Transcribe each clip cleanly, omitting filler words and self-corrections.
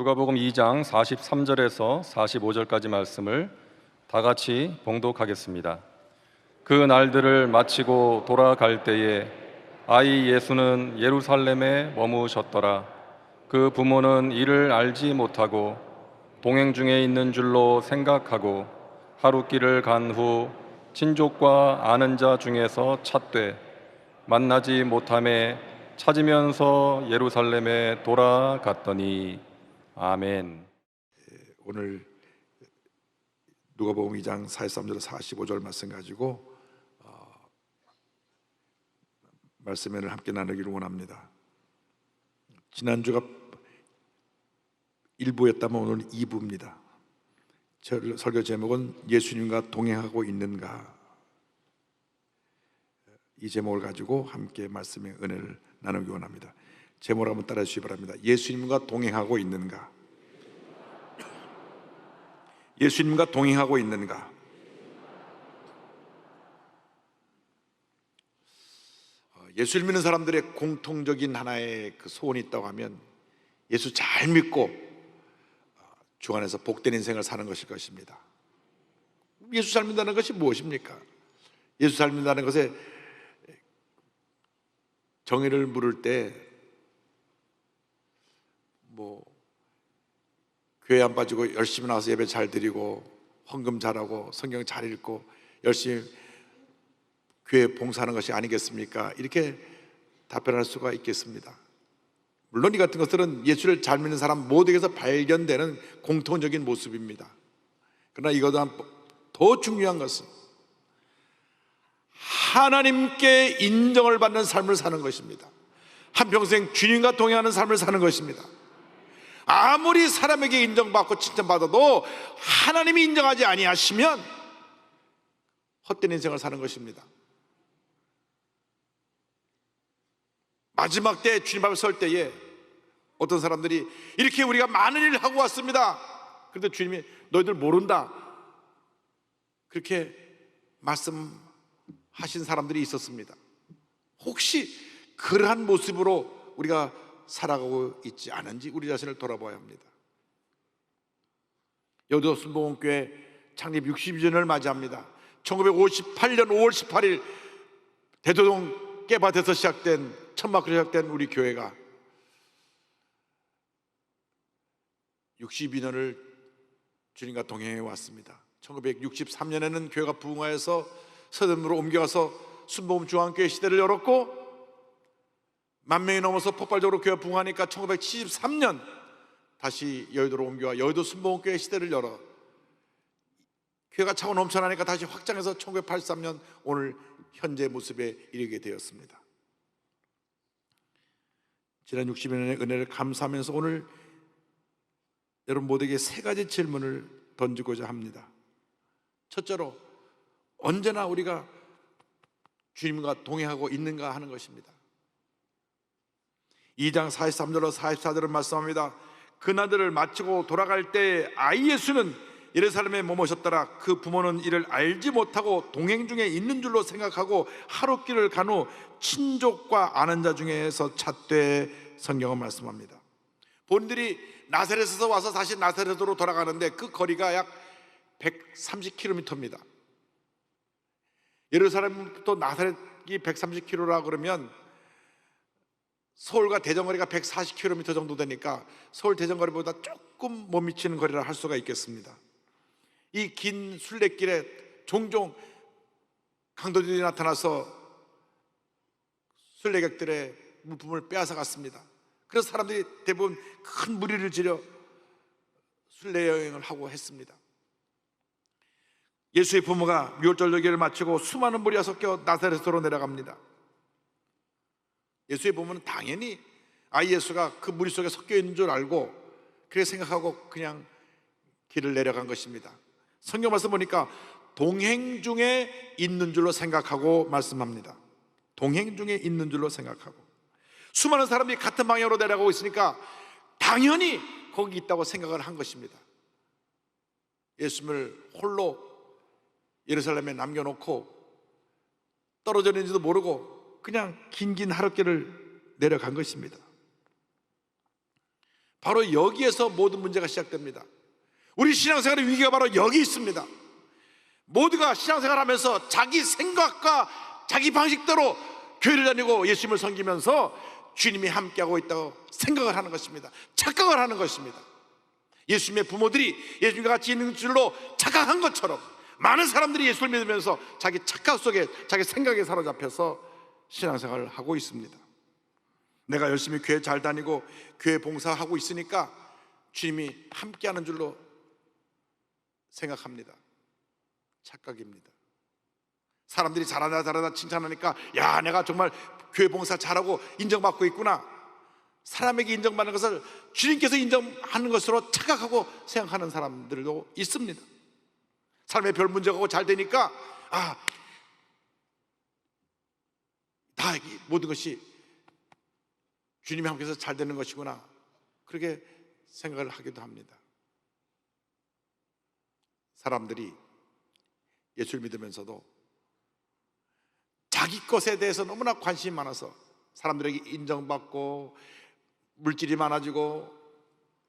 누가복음 2장 43절에서 45절까지 말씀을 다 같이 봉독하겠습니다. 그 날들을 마치고 돌아갈 때에 아이 예수는 예루살렘에 머무셨더라. 그 부모는 이를 알지 못하고 동행 중에 있는 줄로 생각하고 하룻길을 간 후 친족과 아는 자 중에서 찾되 만나지 못함에 찾으면서 예루살렘에 돌아갔더니 아멘. 오늘 누가복음 2장 43절 45절 말씀 가지고 말씀을 함께 나누기를 원합니다. 지난주가 1부였다면 오늘 2부입니다. 설교 제목은 예수님과 동행하고 있는가, 이 제목을 가지고 함께 말씀의 은혜를 나누기 원합니다. 제목을 한번 따라 주시기 바랍니다. 예수님과 동행하고 있는가? 예수님과 동행하고 있는가? 예수를 믿는 사람들의 공통적인 하나의 그 소원이 있다고 하면 예수 잘 믿고 주 안에서 복된 인생을 사는 것일 것입니다. 예수 잘 믿는다는 것이 무엇입니까? 예수 잘 믿는다는 것에 정의를 물을 때 교회 안 빠지고 열심히 나와서 예배 잘 드리고 헌금 잘하고 성경 잘 읽고 열심히 교회 봉사하는 것이 아니겠습니까? 이렇게 답변할 수가 있겠습니다. 물론 이 같은 것들은 예수를 잘 믿는 사람 모두에게서 발견되는 공통적인 모습입니다. 그러나 이거보다 더 중요한 것은 하나님께 인정을 받는 삶을 사는 것입니다. 한평생 주님과 동행하는 삶을 사는 것입니다. 아무리 사람에게 인정받고 칭찬받아도 하나님이 인정하지 아니하시면 헛된 인생을 사는 것입니다. 마지막 때 주님 앞에 설 때에 어떤 사람들이 이렇게 우리가 많은 일을 하고 왔습니다. 그런데 주님이 너희들 모른다, 그렇게 말씀하신 사람들이 있었습니다. 혹시 그러한 모습으로 우리가 살아가고 있지 않은지 우리 자신을 돌아봐야 합니다. 여의도 순복음교회 창립 60주년을 맞이합니다. 1958년 5월 18일 대도동 깨밭에서 시작된, 천막으로 시작된 우리 교회가 62년을 주님과 동행해 왔습니다. 1963년에는 교회가 부흥하여서 서점으로 옮겨가서 순복음 중앙교회 시대를 열었고, 10,000명이 넘어서 폭발적으로 교회가 부흥하니까 1973년 다시 여의도로 옮겨와 여의도 순복음교회 시대를 열어 교회가 차고 넘쳐나니까 다시 확장해서 1983년 오늘 현재 모습에 이르게 되었습니다. 지난 60년의 은혜를 감사하면서 오늘 여러분 모두에게 세 가지 질문을 던지고자 합니다. 첫째로, 언제나 우리가 주님과 동행하고 있는가 하는 것입니다. 2장 43절로 44절을 말씀합니다. 그날들을 마치고 돌아갈 때 아이 예수는 예루살렘에 머무셨더라. 그 부모는 이를 알지 못하고 동행 중에 있는 줄로 생각하고 하룻길을 간 후 친족과 아는 자 중에서 찾되 성경은 말씀합니다. 본인들이 나사렛에서 와서 다시 나사렛으로 돌아가는데 그 거리가 약 130km입니다. 예루살렘부터 나사렛이 130km라 그러면 서울과 대전거리가 140km 정도 되니까 서울 대전거리보다 조금 못 미치는 거리라 할 수가 있겠습니다. 이 긴 순례길에 종종 강도들이 나타나서 순례객들의 물품을 빼앗아 갔습니다. 그래서 사람들이 대부분 큰 무리를 지려 순례 여행을 하고 했습니다. 예수의 부모가 유월절 여기를 마치고 수많은 무리가 섞여 나사렛으로 내려갑니다. 예수의 부모는 당연히 아이 예수가 그 무리 속에 섞여 있는 줄 알고 그렇게 생각하고 그냥 길을 내려간 것입니다. 성경 말씀 보니까 동행 중에 있는 줄로 생각하고 말씀합니다. 동행 중에 있는 줄로 생각하고, 수많은 사람이 같은 방향으로 내려가고 있으니까 당연히 거기 있다고 생각을 한 것입니다. 예수님을 홀로 예루살렘에 남겨놓고 떨어져 있는지도 모르고 그냥 긴 하룻길을 내려간 것입니다. 바로 여기에서 모든 문제가 시작됩니다. 우리 신앙생활의 위기가 바로 여기 있습니다. 모두가 신앙생활 하면서 자기 생각과 자기 방식대로 교회를 다니고 예수님을 섬기면서 주님이 함께하고 있다고 생각을 하는 것입니다. 착각을 하는 것입니다. 예수님의 부모들이 예수님과 같이 있는 줄로 착각한 것처럼 많은 사람들이 예수를 믿으면서 자기 착각 속에, 자기 생각에 사로잡혀서 신앙생활을 하고 있습니다. 내가 열심히 교회 잘 다니고 교회 봉사하고 있으니까 주님이 함께하는 줄로 생각합니다. 착각입니다. 사람들이 잘하다 칭찬하니까 야, 내가 정말 교회 봉사 잘하고 인정받고 있구나. 사람에게 인정받는 것을 주님께서 인정하는 것으로 착각하고 생각하는 사람들도 있습니다. 삶에 별 문제가 없고 잘 되니까 다 모든 것이 주님이 함께해서 잘 되는 것이구나, 그렇게 생각을 하기도 합니다. 사람들이 예수를 믿으면서도 자기 것에 대해서 너무나 관심이 많아서 사람들에게 인정받고 물질이 많아지고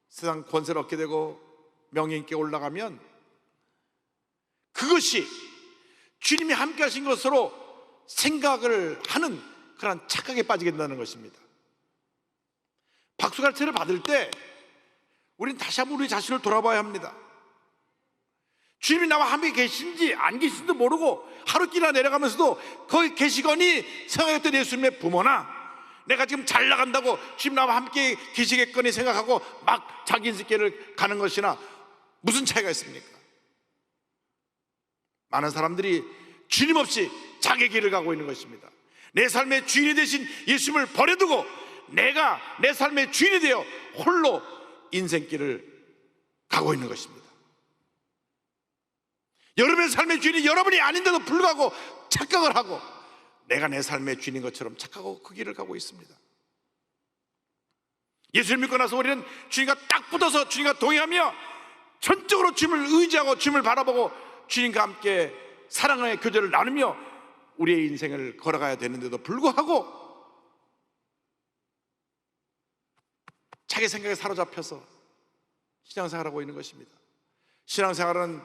세상 권세를 얻게 되고 명예인기에 올라가면 그것이 주님이 함께 하신 것으로 생각을 하는 그런 착각에 빠지게 된다는 것입니다. 박수갈채를 받을 때 우리는 다시 한번 우리 자신을 돌아봐야 합니다. 주님이 나와 함께 계신지 안 계신지도 모르고 하루끼나 내려가면서도 거기 계시거니 생각했던 예수님의 부모나 내가 지금 잘 나간다고 주님 나와 함께 계시겠거니 생각하고 막 자기 인생길을 가는 것이나 무슨 차이가 있습니까? 많은 사람들이 주님 없이 자기 길을 가고 있는 것입니다. 내 삶의 주인이 되신 예수님을 버려두고 내가 내 삶의 주인이 되어 홀로 인생길을 가고 있는 것입니다. 여러분의 삶의 주인이 여러분이 아닌데도 불구하고 착각을 하고 내가 내 삶의 주인인 것처럼 착각하고 그 길을 가고 있습니다. 예수를 믿고 나서 우리는 주님과 딱 붙어서 주님과 동행하며 전적으로 주님을 의지하고 주님을 바라보고 주님과 함께 사랑의 교제를 나누며 우리의 인생을 걸어가야 되는데도 불구하고 자기 생각에 사로잡혀서 신앙생활하고 있는 것입니다. 신앙생활은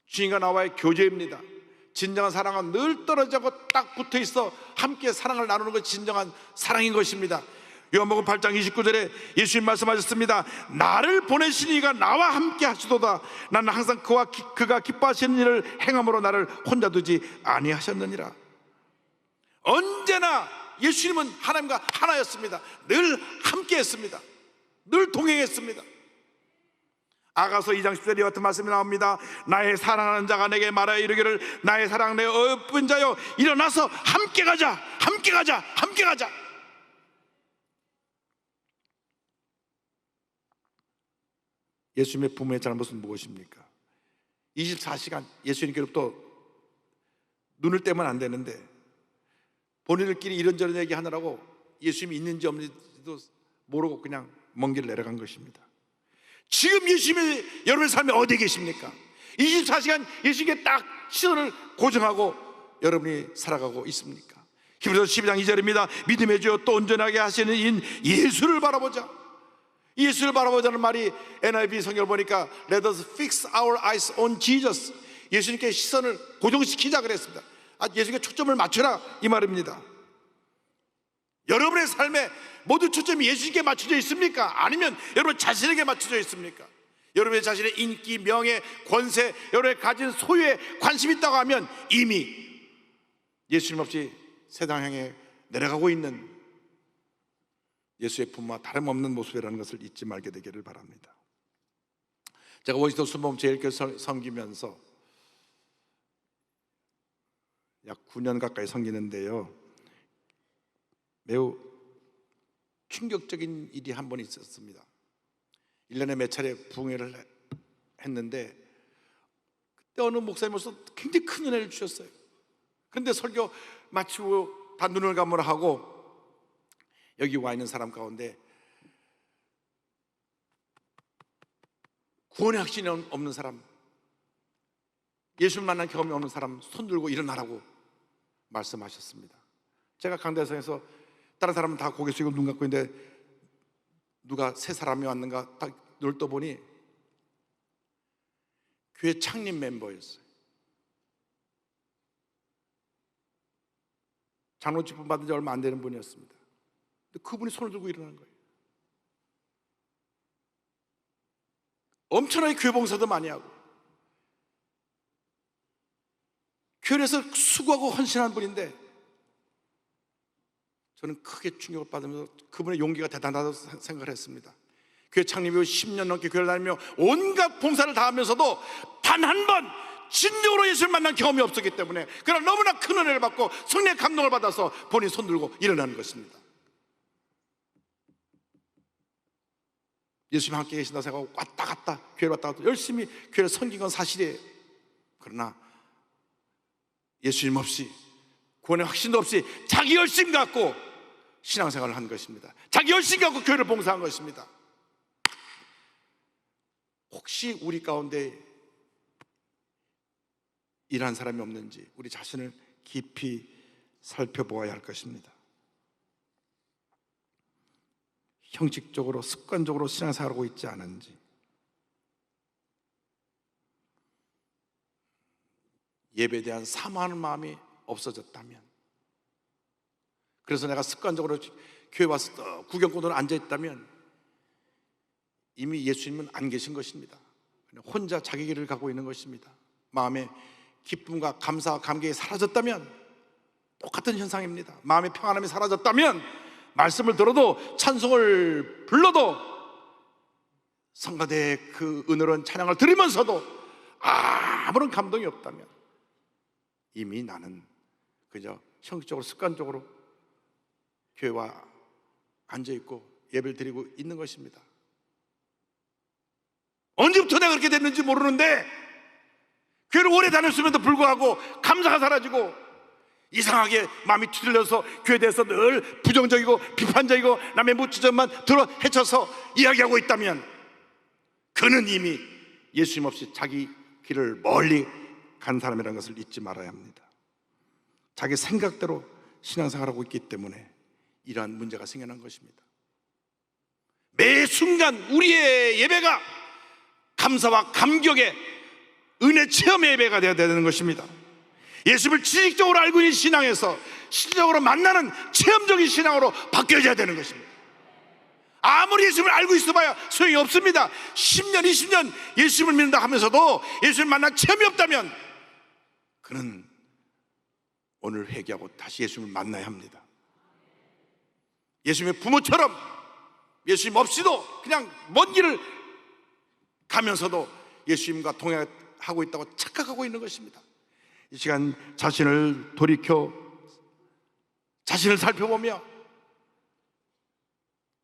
주님과 나와의 교제입니다. 진정한 사랑은 늘 떨어지고 딱 붙어있어 함께 사랑을 나누는 것이 진정한 사랑인 것입니다. 요한복음 8장 29절에 예수님 말씀하셨습니다. 나를 보내신 이가 나와 함께 하시도다. 나는 항상 그가 기뻐하시는 일을 행함으로 나를 혼자 두지 아니하셨느니라. 언제나 예수님은 하나님과 하나였습니다. 늘 함께 했습니다. 늘 동행했습니다. 아가서 2장 10절에 같은 말씀이 나옵니다. 나의 사랑하는 자가 내게 말하여 이르기를 나의 사랑 내 어여쁜 자여 일어나서 함께 가자, 함께 가자, 함께 가자. 예수님의 부모의 잘못은 무엇입니까? 24시간 예수님께로부터 눈을 떼면 안 되는데 본인들끼리 이런저런 얘기하느라고 예수님이 있는지 없는지도 모르고 그냥 먼 길을 내려간 것입니다. 지금 예수님이 여러분의 삶에 어디에 계십니까? 24시간 예수님께 딱 시선을 고정하고 여러분이 살아가고 있습니까? 히브리서 12장 2절입니다. 믿음의 주여 또 온전하게 하시는 인 예수를 바라보자. 예수를 바라보자는 말이 NIV 성경을 보니까 Let us fix our eyes on Jesus. 예수님께 시선을 고정시키자 그랬습니다. 예수님께 초점을 맞춰라 이 말입니다. 여러분의 삶에 모든 초점이 예수님께 맞춰져 있습니까? 아니면 여러분 자신에게 맞춰져 있습니까? 여러분의 자신의 인기, 명예, 권세, 여러분의 가진 소유에 관심이 있다고 하면 이미 예수님 없이 세상 향해 내려가고 있는 예수의 품과 다름없는 모습이라는 것을 잊지 말게 되기를 바랍니다. 제가 워싱턴 순복음 제일교회 섬기면서 약 9년 가까이 섬기는데요, 매우 충격적인 일이 한 번 있었습니다. 1년에 몇 차례 부흥회를 했는데 그때 어느 목사님으로서 굉장히 큰 은혜를 주셨어요. 그런데 설교 마치고 다 눈을 감으라 하고 여기 와 있는 사람 가운데 구원의 확신이 없는 사람, 예수를 만난 경험이 없는 사람 손 들고 일어나라고 말씀하셨습니다. 제가 강대상에서 다른 사람은 다 고개 숙이고 눈 감고 있는데 누가 새 사람이 왔는가 딱 눈을 떠보니 교회 창립 멤버였어요. 장로 직분 받은 지 얼마 안 되는 분이었습니다. 근데 그분이 손을 들고 일어난 거예요. 엄청나게 교회 봉사도 많이 하고 교회에서 수고하고 헌신한 분인데 저는 크게 충격을 받으면서 그분의 용기가 대단하다고 생각을 했습니다. 교회 창립 이후 10년 넘게 교회를 다니며 온갖 봉사를 다 하면서도 단 한 번 진정으로 예수를 만난 경험이 없었기 때문에 그러나 너무나 큰 은혜를 받고 성령의 감동을 받아서 본인 손 들고 일어나는 것입니다. 예수님 함께 계신다 생각하고 왔다 갔다 교회를 왔다 갔다 열심히 교회를 섬긴 건 사실이에요. 그러나 예수님 없이 구원의 확신도 없이 자기 열심 갖고 신앙생활을 한 것입니다. 자기 열심 갖고 교회를 봉사한 것입니다. 혹시 우리 가운데 이러한 사람이 없는지 우리 자신을 깊이 살펴보아야 할 것입니다. 형식적으로 습관적으로 신앙생활하고 있지 않은지, 예배에 대한 사모하는 마음이 없어졌다면, 그래서 내가 습관적으로 교회 와서 구경꾼으로 앉아있다면 이미 예수님은 안 계신 것입니다. 혼자 자기 길을 가고 있는 것입니다. 마음의 기쁨과 감사와 감격이 사라졌다면 똑같은 현상입니다. 마음의 평안함이 사라졌다면 말씀을 들어도 찬송을 불러도 성가대의 그 은혜로운 찬양을 들으면서도 아무런 감동이 없다면 이미 나는 그저 형식적으로 습관적으로 교회와 앉아있고 예배를 드리고 있는 것입니다. 언제부터 내가 그렇게 됐는지 모르는데 교회를 오래 다녔음에도 불구하고 감사가 사라지고 이상하게 마음이 뒤틀려서 교회에 대해서 늘 부정적이고 비판적이고 남의 무지점만 들어 헤쳐서 이야기하고 있다면 그는 이미 예수님 없이 자기 길을 멀리 간 사람이라는 것을 잊지 말아야 합니다. 자기 생각대로 신앙생활하고 있기 때문에 이러한 문제가 생겨난 것입니다. 매 순간 우리의 예배가 감사와 감격의 은혜 체험의 예배가 되어야 되는 것입니다. 예수를 지식적으로 알고 있는 신앙에서 실질적으로 만나는 체험적인 신앙으로 바뀌어져야 되는 것입니다. 아무리 예수를 알고 있어봐야 소용이 없습니다. 10년, 20년 예수를 믿는다 하면서도 예수를 만난 체험이 없다면 그는 오늘 회개하고 다시 예수를 만나야 합니다. 예수님의 부모처럼 예수님 없이도 그냥 먼 길을 가면서도 예수님과 동행하고 있다고 착각하고 있는 것입니다. 이 시간 자신을 돌이켜 자신을 살펴보며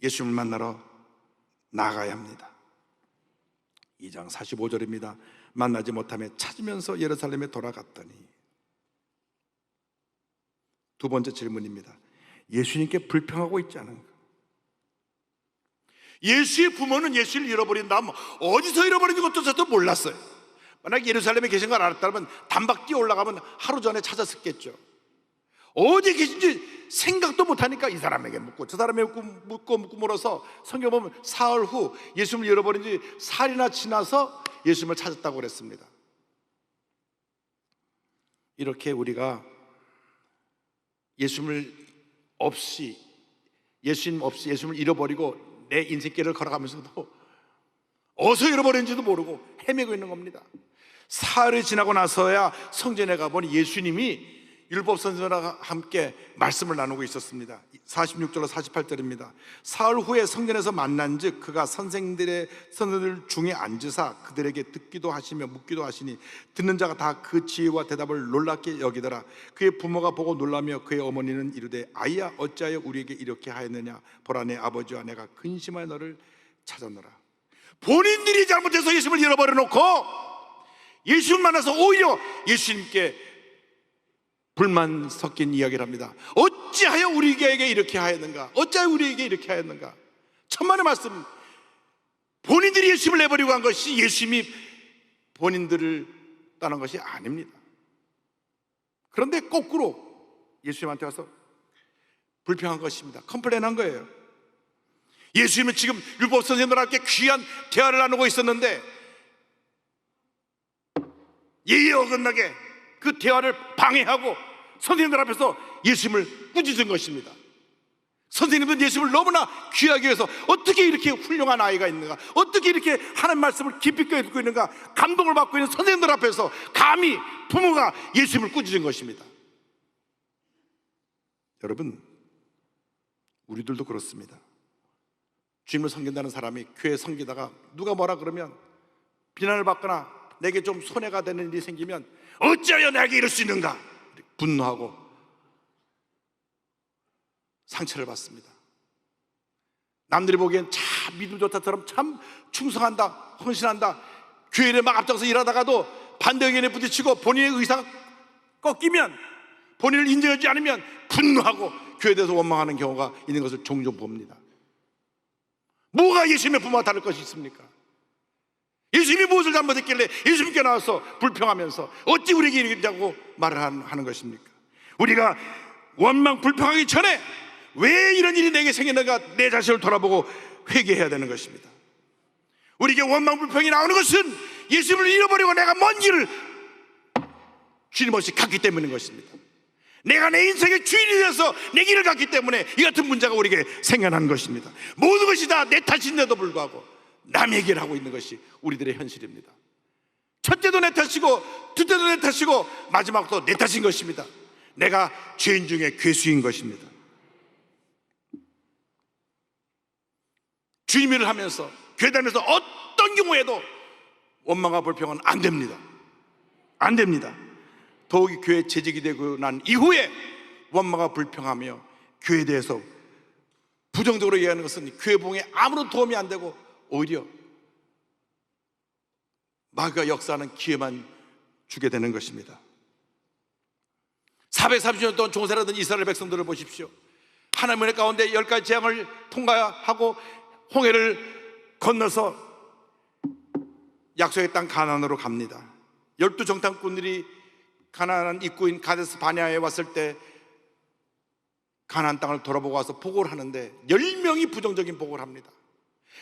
예수님을 만나러 나아가야 합니다. 2장 45절입니다. 만나지 못하며 찾으면서 예루살렘에 돌아갔더니, 두 번째 질문입니다. 예수님께 불평하고 있지 않은가? 예수의 부모는 예수를 잃어버린 다음 어디서 잃어버린 것도 저도 몰랐어요. 만약 예루살렘에 계신 걸 알았다면 단박 뛰어 올라가면 하루 전에 찾았었겠죠. 어디 계신지 생각도 못하니까 이 사람에게 묻고 저 사람에게 묻고 물어서 성경 보면 사흘 후 예수님을 잃어버린 지 사흘이나 지나서 예수님을 찾았다고 그랬습니다. 이렇게 우리가 예수님 없이 예수님을 잃어버리고 내 인생길을 걸어가면서도 어디서 잃어버린지도 모르고 헤매고 있는 겁니다. 사흘이 지나고 나서야 성전에 가보니 예수님이 율법 선생들과 함께 말씀을 나누고 있었습니다. 46절로 48절입니다. 사흘 후에 성전에서 만난즉 그가 선생들 중에 앉으사 그들에게 듣기도 하시며 묻기도 하시니 듣는 자가 다 그 지혜와 대답을 놀랍게 여기더라. 그의 부모가 보고 놀라며 그의 어머니는 이르되 아이야 어찌하여 우리에게 이렇게 하였느냐 보라 내 아버지와 내가 근심하여 너를 찾았노라. 본인들이 잘못해서 예수님을 잃어버려 놓고 예수님 만나서 오히려 예수님께 불만 섞인 이야기를 합니다. 어찌하여 우리에게 이렇게 하였는가? 어찌하여 우리에게 이렇게 하였는가? 천만의 말씀. 본인들이 예수님을 내버리고 간 것이 예수님이 본인들을 떠난 것이 아닙니다. 그런데 거꾸로 예수님한테 와서 불평한 것입니다. 컴플레인한 거예요. 예수님은 지금 율법 선생님들과 귀한 대화를 나누고 있었는데 예의에 어긋나게 그 대화를 방해하고 선생님들 앞에서 예수님을 꾸짖은 것입니다. 선생님은 예수님을 너무나 귀하게 해서 어떻게 이렇게 훌륭한 아이가 있는가, 어떻게 이렇게 하나님 말씀을 깊이 있게 듣고 있는가 감동을 받고 있는 선생님들 앞에서 감히 부모가 예수님을 꾸짖은 것입니다. 여러분, 우리들도 그렇습니다. 주님을 섬긴다는 사람이 교회 섬기다가 누가 뭐라 그러면 비난을 받거나 내게 좀 손해가 되는 일이 생기면 어찌하여 내게 이럴 수 있는가 분노하고 상처를 받습니다. 남들이 보기엔 참 믿음 좋다처럼 참 충성한다, 헌신한다, 교회에 막 앞장서 일하다가도 반대 의견에 부딪히고 본인의 의사가 꺾이면, 본인을 인정하지 않으면 분노하고 교회에 대해서 원망하는 경우가 있는 것을 종종 봅니다. 뭐가 예수님의 부모와 다를 것이 있습니까? 예수님이 무엇을 잘못했길래 예수님께 나와서 불평하면서 어찌 우리에게 이러냐고 말을 하는 것입니까? 우리가 원망 불평하기 전에 왜 이런 일이 내게 생겼는가 내 자신을 돌아보고 회개해야 되는 것입니다. 우리에게 원망 불평이 나오는 것은 예수님을 잃어버리고 내가 먼 길을 주님 없이 갔기 때문인 것입니다. 내가 내 인생의 주인이 되어서 내 길을 갔기 때문에 이 같은 문제가 우리에게 생겨난 것입니다. 모든 것이 다 내 탓인데도 불구하고 남의 얘기를 하고 있는 것이 우리들의 현실입니다. 첫째도 내 탓이고 둘째도 내 탓이고 마지막도 내 탓인 것입니다. 내가 죄인 중에 괴수인 것입니다. 주님 일을 하면서 교회 다니면서 어떤 경우에도 원망과 불평은 안 됩니다. 안 됩니다. 더욱이 교회 재직이 되고 난 이후에 원망과 불평하며 교회에 대해서 부정적으로 얘기하는 것은 교회 부흥에 아무런 도움이 안 되고 오히려 마귀가 역사하는 기회만 주게 되는 것입니다. 430년 동안 종살이하던 이스라엘 백성들을 보십시오. 하나님의 은혜 가운데 10가지 재앙을 통과하고 홍해를 건너서 약속의 땅 가나안으로 갑니다. 12정탐꾼들이 가나안 입구인 가데스 바네아에 왔을 때 가나안 땅을 돌아보고 와서 보고를 하는데 10명이 부정적인 보고를 합니다.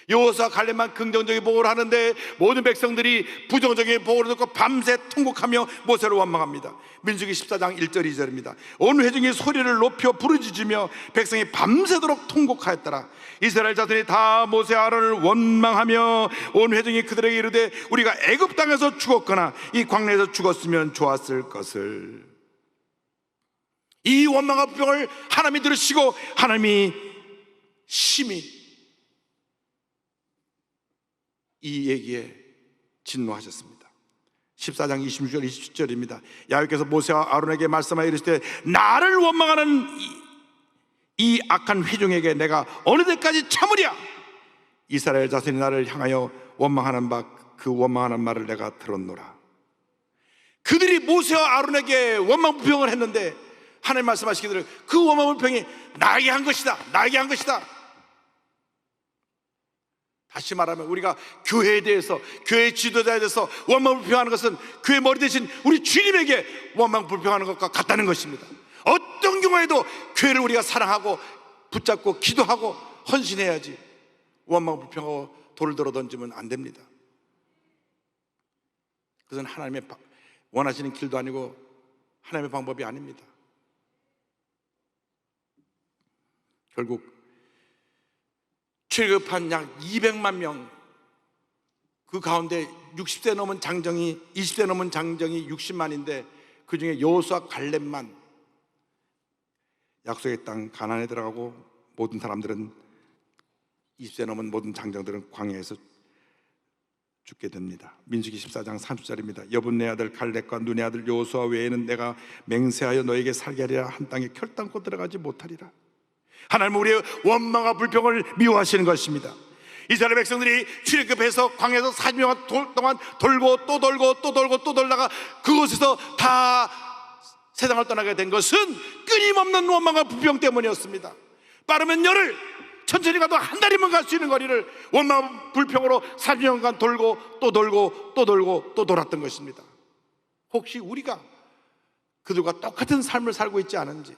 여호수아 갈렙만 긍정적인 보고를 하는데 모든 백성들이 부정적인 보고를 듣고 밤새 통곡하며 모세를 원망합니다. 민수기 14장 1절 2절입니다. 온 회중이 소리를 높여 부르짖으며 백성이 밤새도록 통곡하였더라. 이스라엘 자손이 다 모세 아론을 원망하며 온 회중이 그들에게 이르되 우리가 애굽 땅에서 죽었거나 이 광야에서 죽었으면 좋았을 것을. 이 원망과 불평을 하나님이 들으시고 하나님이 심히 이 얘기에 진노하셨습니다. 14장 26절 27절입니다. 야훼께서 모세와 아론에게 말씀하여 이르시되 나를 원망하는 이 악한 회중에게 내가 어느 때까지 참으랴. 이스라엘 자손이 나를 향하여 원망하는 바 그 원망하는 말을 내가 들었노라. 그들이 모세와 아론에게 원망 불평을 했는데 하나님 말씀하시기를 그 원망 불평이 나에게 한 것이다, 나에게 한 것이다. 다시 말하면 우리가 교회에 대해서, 교회 지도자에 대해서 원망 불평하는 것은 교회 머리 대신 우리 주님에게 원망 불평하는 것과 같다는 것입니다. 어떤 경우에도 교회를 우리가 사랑하고 붙잡고 기도하고 헌신해야지 원망 불평하고 돌을 들어 던지면 안 됩니다. 그것은 하나님의 원하시는 길도 아니고 하나님의 방법이 아닙니다. 결국 출애굽한 약 200만 명, 그 가운데 60세 넘은 장정이 20세 넘은 장정이 60만인데 그 중에 여호수아 갈렙만 약속의 땅 가나안에 들어가고 모든 사람들은 20세 넘은 모든 장정들은 광야에서 죽게 됩니다. 민수기 14장 30절입니다. 여분네 아들 갈렙과 눈의 아들 여호수아 외에는 내가 맹세하여 너에게 살게 하리라. 한 땅에 결단코 들어가지 못하리라. 하나님은 우리의 원망과 불평을 미워하시는 것입니다. 이스라엘 백성들이 출애굽해서 광야에서 40년 동안 돌고 또 돌고 또 돌고 또 돌다가 그곳에서 다 세상을 떠나게 된 것은 끊임없는 원망과 불평 때문이었습니다. 빠르면 열흘, 천천히 가도 한 달이면 갈 수 있는 거리를 원망과 불평으로 40년간 돌고 또 돌고 또 돌고 또 돌았던 것입니다. 혹시 우리가 그들과 똑같은 삶을 살고 있지 않은지,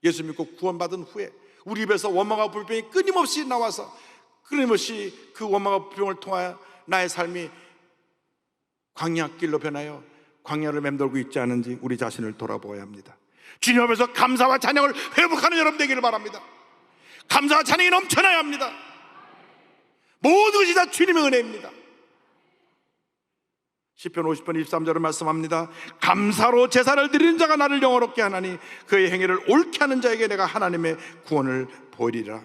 예수 믿고 구원받은 후에 우리 입에서 원망과 불평이 끊임없이 나와서 끊임없이 그 원망과 불평을 통하여 나의 삶이 광야길로 변하여 광야를 맴돌고 있지 않은지 우리 자신을 돌아보아야 합니다. 주님 앞에서 감사와 찬양을 회복하는 여러분 되기를 바랍니다. 감사와 찬양이 넘쳐나야 합니다. 모든 것이 다 주님의 은혜입니다. 시편 50편 23절을 말씀합니다. 감사로 제사를 드리는 자가 나를 영화롭게 하나니 그의 행위를 옳게 하는 자에게 내가 하나님의 구원을 보이리라.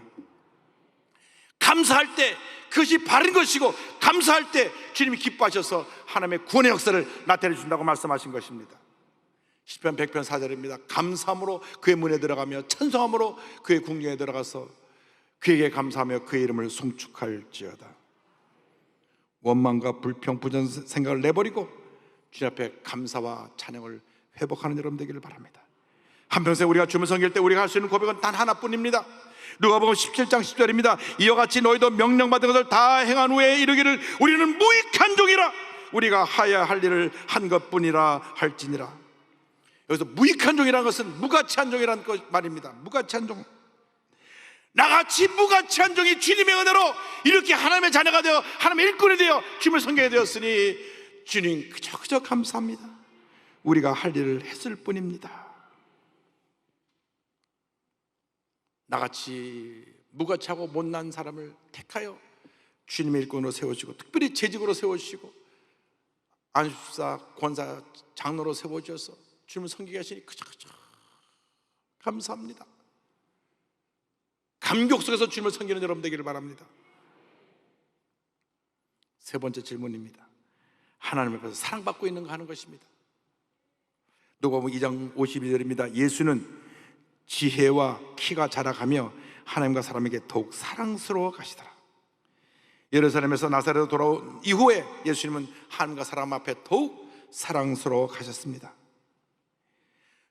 감사할 때 그것이 바른 것이고, 감사할 때 주님이 기뻐하셔서 하나님의 구원의 역사를 나타내 주신다고 말씀하신 것입니다. 시편 100편 4절입니다. 감사함으로 그의 문에 들어가며 찬송함으로 그의 궁경에 들어가서 그에게 감사하며 그의 이름을 송축할지어다. 원망과 불평, 부정 생각을 내버리고 주님 앞에 감사와 찬양을 회복하는 여러분 되기를 바랍니다. 한평생 우리가 주님을 섬길 때 우리가 할 수 있는 고백은 단 하나뿐입니다. 누가복음 17장 10절입니다. 이와 같이 너희도 명령받은 것을 다 행한 후에 이르기를 우리는 무익한 종이라, 우리가 하야 할 일을 한 것뿐이라 할지니라. 여기서 무익한 종이라는 것은 무가치한 종이라는 말입니다. 무가치한 종, 나같이 무가치한 종이 주님의 은혜로 이렇게 하나님의 자녀가 되어 하나님의 일꾼이 되어 주님을 섬기게 되었으니 주님 그저 감사합니다. 우리가 할 일을 했을 뿐입니다. 나같이 무가치하고 못난 사람을 택하여 주님의 일꾼으로 세우시고, 특별히 재직으로 세우시고 안수사, 권사, 장로로 세워주셔서 주님을 섬기게 하시니 그저 감사합니다. 감격 속에서 주님을 섬기는 여러분 되기를 바랍니다. 세 번째 질문입니다. 하나님 앞에서 사랑받고 있는가 하는 것입니다. 누가복음 2장 52절입니다. 예수는 지혜와 키가 자라가며 하나님과 사람에게 더욱 사랑스러워 가시더라. 예루살렘에서 나사렛으로 돌아온 이후에 예수님은 하나님과 사람 앞에 더욱 사랑스러워 가셨습니다.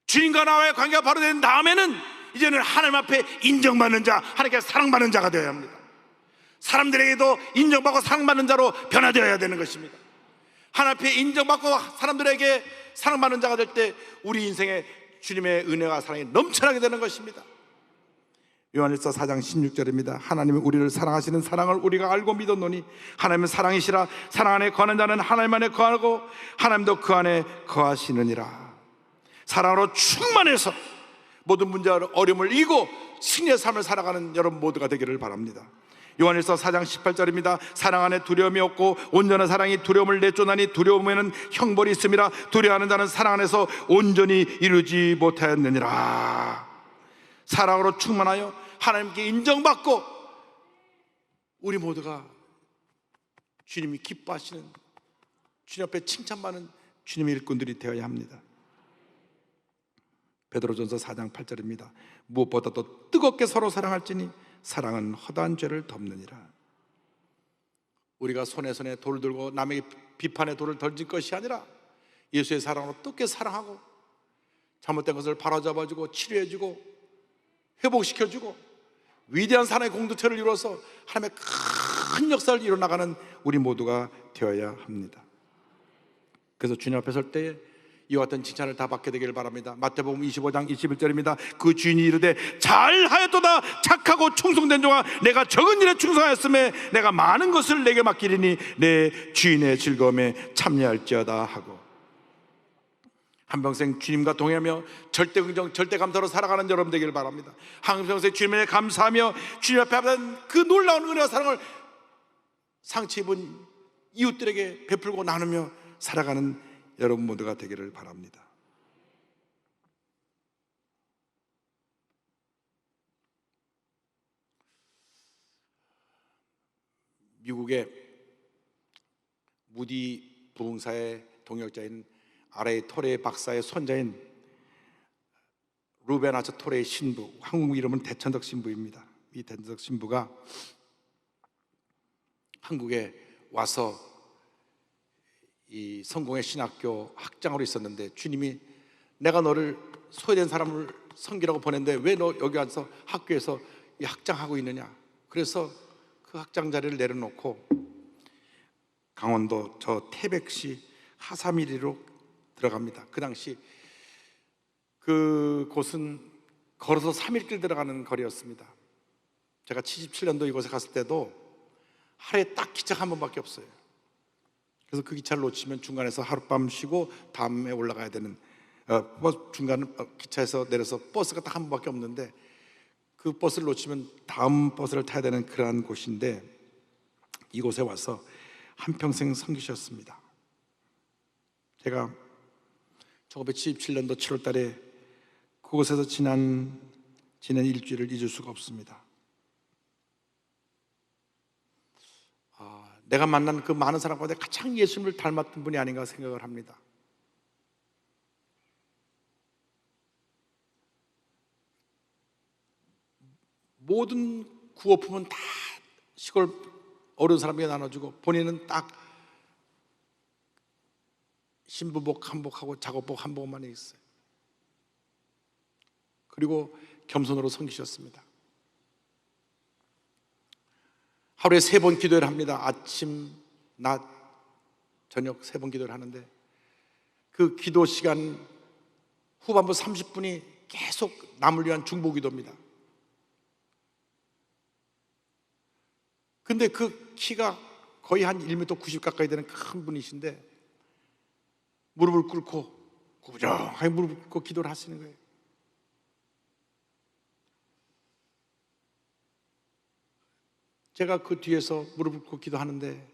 주님과 나와의 관계가 바로 된 다음에는 이제는 하나님 앞에 인정받는 자, 하나님께 사랑받는 자가 되어야 합니다. 사람들에게도 인정받고 사랑받는 자로 변화되어야 되는 것입니다. 하나님 앞에 인정받고 사람들에게 사랑받는 자가 될 때 우리 인생에 주님의 은혜와 사랑이 넘쳐나게 되는 것입니다. 요한일서 4장 16절입니다. 하나님이 우리를 사랑하시는 사랑을 우리가 알고 믿었노니 하나님은 사랑이시라. 사랑 안에 거하는 자는 하나님 안에 거하고 하나님도 그 안에 거하시느니라. 사랑으로 충만해서 모든 문제와 어려움을 이기고 승리의 삶을 살아가는 여러분 모두가 되기를 바랍니다. 요한일서 4장 18절입니다. 사랑 안에 두려움이 없고 온전한 사랑이 두려움을 내쫓나니 두려움에는 형벌이 있음이라. 두려워하는 자는 사랑 안에서 온전히 이루지 못하였느니라. 사랑으로 충만하여 하나님께 인정받고 우리 모두가 주님이 기뻐하시는, 주님 앞에 칭찬받는 주님의 일꾼들이 되어야 합니다. 베드로전서 4장 8절입니다. 무엇보다도 뜨겁게 서로 사랑할지니 사랑은 허다한 죄를 덮느니라. 우리가 손에 돌을 들고 남에게 비판의 돌을 던질 것이 아니라 예수의 사랑으로 뜨겁게 사랑하고 잘못된 것을 바로잡아주고 치료해주고 회복시켜주고 위대한 사랑의 공동체를 이루어서 하나님의 큰 역사를 이뤄나가는 우리 모두가 되어야 합니다. 그래서 주님 앞에 설 때에 이와 같은 칭찬을 다 받게 되기를 바랍니다. 마태복음 25장 21절입니다. 그 주인이 이르되 잘하였도다 착하고 충성된 종아, 내가 적은 일에 충성하였음에 내가 많은 것을 내게 맡기리니 내 주인의 즐거움에 참여할지어다 하고, 한평생 주님과 동행하며 절대 긍정 절대 감사로 살아가는 여러분 되기를 바랍니다. 한평생 주님에 감사하며 주님 앞에 받은 그 놀라운 은혜와 사랑을 상처 입은 이웃들에게 베풀고 나누며 살아가는 여러분 모두가 되기를 바랍니다. 미국의 무디 부흥사의 동역자인 아레이 토레 박사의 손자인 루벤 아처 토레의 신부, 한국 이름은 대천덕 신부입니다. 이 대천덕 신부가 한국에 와서 이 성공의 신학교 학장으로 있었는데 주님이 내가 너를 소외된 사람을 섬기라고 보냈는데 왜 너 여기 와서 학교에서 이 학장하고 있느냐. 그래서 그 학장 자리를 내려놓고 강원도 저 태백시 하사미리로 들어갑니다. 그 당시 그 곳은 걸어서 3일길 들어가는 거리였습니다. 제가 77년도 이곳에 갔을 때도 하루에 딱 기차가 한 번밖에 없어요. 그래서 그 기차를 놓치면 중간에서 하룻밤 쉬고 다음에 올라가야 되는, 중간 기차에서 내려서 버스가 딱 한 번밖에 없는데, 그 버스를 놓치면 다음 버스를 타야 되는 그러한 곳인데, 이곳에 와서 한평생 섬기셨습니다. 제가 1977년도 7월 달에 그곳에서 지난 일주일을 잊을 수가 없습니다. 내가 만난 그 많은 사람 가운데 가장 예수님을 닮았던 분이 아닌가 생각을 합니다. 모든 구호품은 다 시골 어려운 사람에게 나눠주고, 본인은 딱 신부복 한복하고 작업복 한복만 있어요. 그리고 겸손으로 섬기셨습니다. 하루에 3번 기도를 합니다. 아침, 낮, 저녁 3번 기도를 하는데, 그 기도 시간 후반부 30분이 계속 남을 위한 중보 기도입니다. 근데 그 키가 거의 한 1m 90 가까이 되는 큰 분이신데, 무릎을 꿇고 구부정하게 무릎을 꿇고 기도를 하시는 거예요. 제가 그 뒤에서 무릎을 꿇고 기도하는데,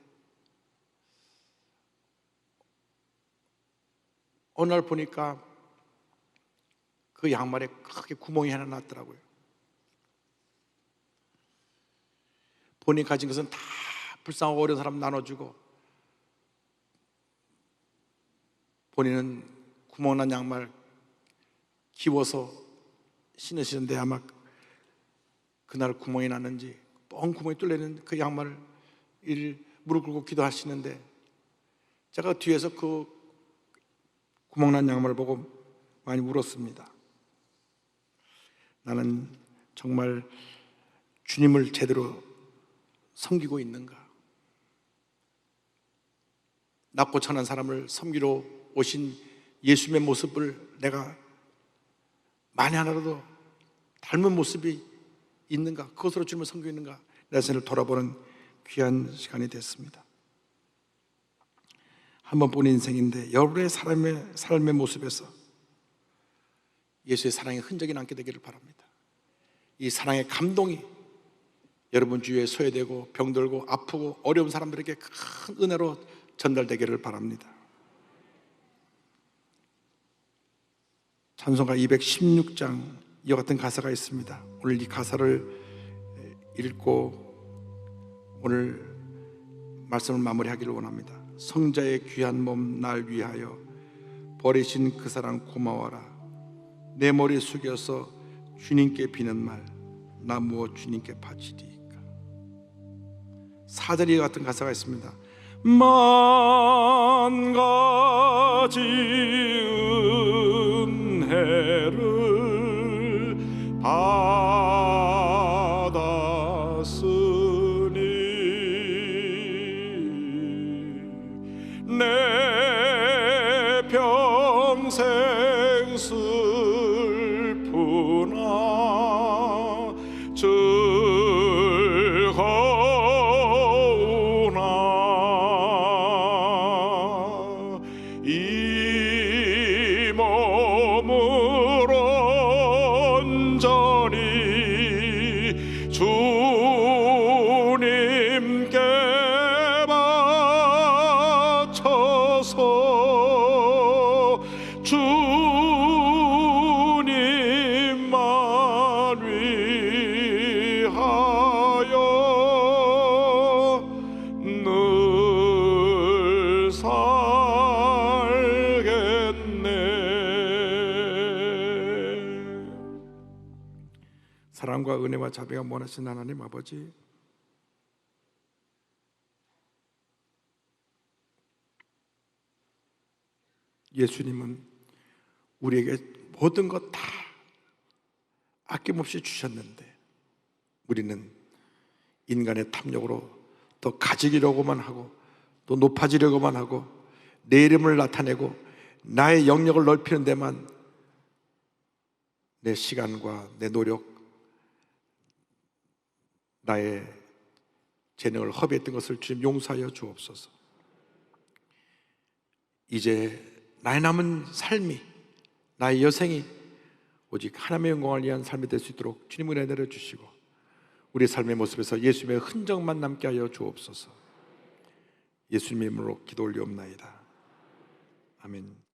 어느 날 보니까 그 양말에 크게 구멍이 하나 났더라고요. 본인이 가진 것은 다 불쌍하고 어려운 사람 나눠주고, 본인은 구멍난 양말 기워서 신으시는데, 아마 그날 구멍이 났는지 뻥 구멍이 뚫리는 그 양말을 무릎 꿇고 기도하시는데, 제가 뒤에서 그 구멍난 양말을 보고 많이 울었습니다. 나는 정말 주님을 제대로 섬기고 있는가? 낮고 천한 사람을 섬기러 오신 예수님의 모습을 내가 만에 하나라도 닮은 모습이 있는가? 그것으로 주님을 섬기고 있는가? 내 자신을 돌아보는 귀한 시간이 됐습니다. 한 번뿐인 인생인데, 여러분의 삶의 모습에서 예수의 사랑의 흔적이 남게 되기를 바랍니다. 이 사랑의 감동이 여러분 주위에 소외되고 병들고 아프고 어려운 사람들에게 큰 은혜로 전달되기를 바랍니다. 찬송가 216장 이와 같은 가사가 있습니다. 오늘 이 가사를 읽고 오늘 말씀을 마무리하기를 원합니다. 성자의 귀한 몸 날 위하여 버리신 그 사랑 고마워라. 내 머리 숙여서 주님께 비는 말, 나 무엇 주님께 바치리이까. 4절이 같은 가사가 있습니다. 만 가지 은혜를 받았으니 내 평생 슬프나 즐거우나 이 몸을 온전히 주님께 바쳐서 주님만 위하여 늘 살겠네. 사랑과 은혜와 자비가 원하신 하나님 아버지, 예수님은 우리에게 모든 것 다 아낌없이 주셨는데, 우리는 인간의 탐욕으로 더 가지려고만 하고 또 높아지려고만 하고 내 이름을 나타내고 나의 영역을 넓히는 데만 내 시간과 내 노력, 나의 재능을 허비했던 것을 주님 용서하여 주옵소서. 이제 나의 남은 삶이, 나의 여생이 오직 하나님의 영광을 위한 삶이 될 수 있도록 주님 은혜 내려주시고 우리의 삶의 모습에서 예수님의 흔적만 남게 하여 주옵소서. 예수님의 이름으로 기도 올리옵나이다. 아멘.